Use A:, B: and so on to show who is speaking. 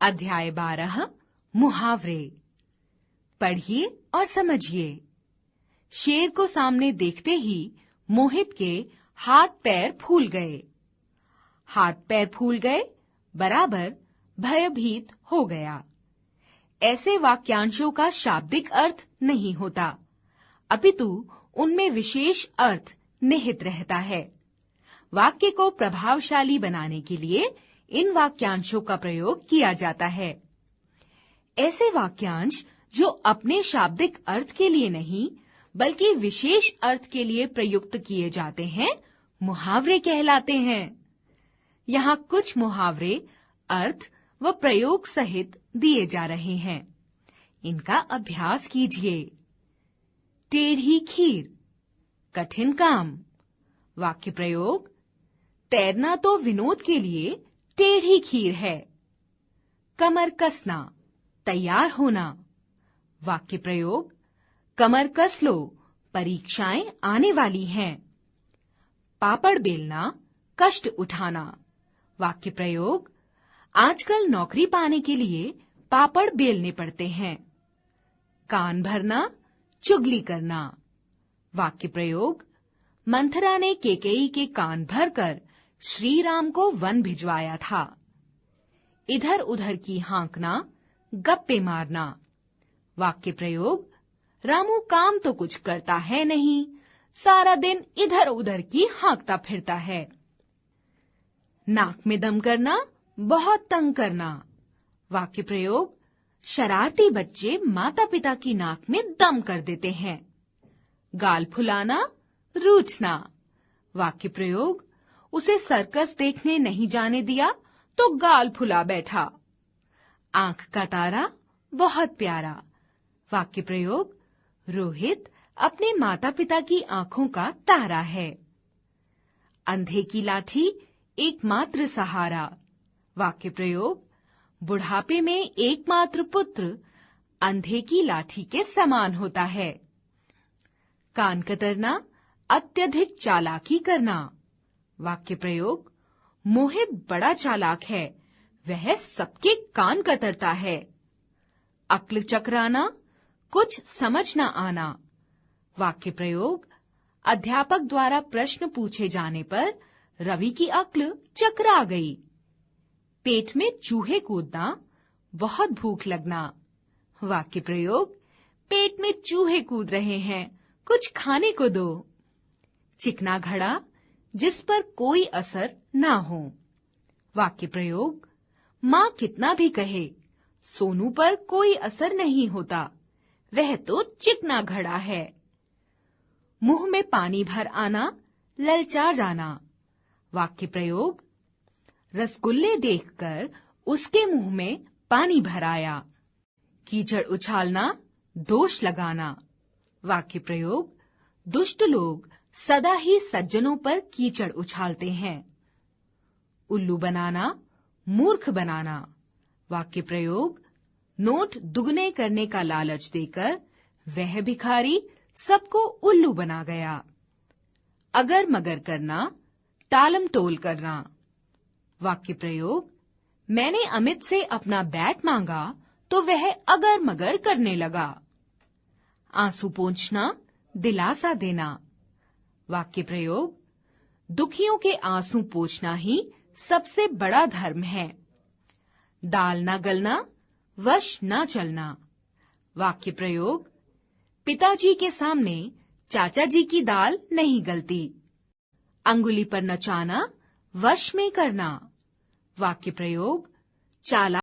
A: अध्याय 12 मुहावरे। पढ़िए और समझिए। शेर को सामने देखते ही मोहित के हाथ पैर फूल गए। हाथ पैर फूल गए बराबर भयभीत हो गया। ऐसे वाक्यांशों का शाब्दिक अर्थ नहीं होता, अपितु उनमें विशेष अर्थ निहित रहता है। वाक्य को प्रभावशाली बनाने के लिए इन वाक्यांशों का प्रयोग किया जाता है। ऐसे वाक्यांश जो अपने शाब्दिक अर्थ के लिए नहीं बल्कि विशेष अर्थ के लिए प्रयुक्त किए जाते हैं, मुहावरे कहलाते हैं। यहाँ कुछ मुहावरे अर्थ व प्रयोग सहित दिए जा रहे हैं। इनका अभ्यास कीजिए। टेढ़ी खीर, कठिन काम। वाक्य प्रयोग: तैरना तो विनोद के लिए टेढ़ी खीर है। कमर कसना, तैयार होना। वाक्य प्रयोग: कमर कस लो, परीक्षाएं आने वाली हैं। पापड़ बेलना, कष्ट उठाना। वाक्य प्रयोग: आजकल नौकरी पाने के लिए पापड़ बेलने पड़ते हैं। कान भरना, चुगली करना। वाक्य प्रयोग: मंथरा ने केकई के कान भरकर श्री राम को वन भिजवाया था। इधर उधर की हाँकना, गप्पे मारना। वाक्य प्रयोग: रामू काम तो कुछ करता है नहीं, सारा दिन इधर उधर की हाँकता फिरता है। नाक में दम करना, बहुत तंग करना। वाक्य प्रयोग: शरारती बच्चे माता पिता की नाक में दम कर देते हैं। गाल फुलाना, रूठना। वाक्य प्रयोग: उसे सर्कस देखने नहीं जाने दिया तो गाल फुला बैठा। आंख का तारा, बहुत प्यारा। वाक्य प्रयोग: रोहित अपने माता पिता की आंखों का तारा है। अंधे की लाठी, एकमात्र सहारा। वाक्य प्रयोग: बुढ़ापे में एकमात्र पुत्र अंधे की लाठी के समान होता है। कान कतरना, अत्यधिक चालाकी करना। वाक्य प्रयोग: मोहित बड़ा चालाक है, वह सबके कान कतरता है। अक्ल चकराना, कुछ समझ न आना। वाक्य प्रयोग: अध्यापक द्वारा प्रश्न पूछे जाने पर रवि की अक्ल चकरा गई। पेट में चूहे कूदना, बहुत भूख लगना। वाक्य प्रयोग: पेट में चूहे कूद रहे हैं, कुछ खाने को दो। चिकना घड़ा, जिस पर कोई असर ना हो। वाक्य प्रयोग: माँ कितना भी कहे, सोनू पर कोई असर नहीं होता, वह तो चिकना घड़ा है। मुंह में पानी भर आना, ललचा जाना। वाक्य प्रयोग: रसगुल्ले देखकर उसके मुंह में पानी भर आया। कीचड़ उछालना, दोष लगाना। वाक्य प्रयोग: दुष्ट लोग सदा ही सज्जनों पर कीचड़ उछालते हैं। उल्लू बनाना, मूर्ख बनाना। वाक्य प्रयोग: नोट दुगने करने का लालच देकर वह भिखारी सबको उल्लू बना गया। अगर मगर करना, टालम टोल करना। वाक्य प्रयोग: मैंने अमित से अपना बैट मांगा तो वह अगर मगर करने लगा। आंसू पोंछना, दिलासा देना। वाक्य प्रयोग: दुखियों के आंसू पोंछना ही सबसे बड़ा धर्म है। दाल न गलना, वश न चलना। वाक्य प्रयोग: पिताजी के सामने चाचा जी की दाल नहीं गलती। अंगुली पर नचाना, वश में करना। वाक्य प्रयोग: चालाक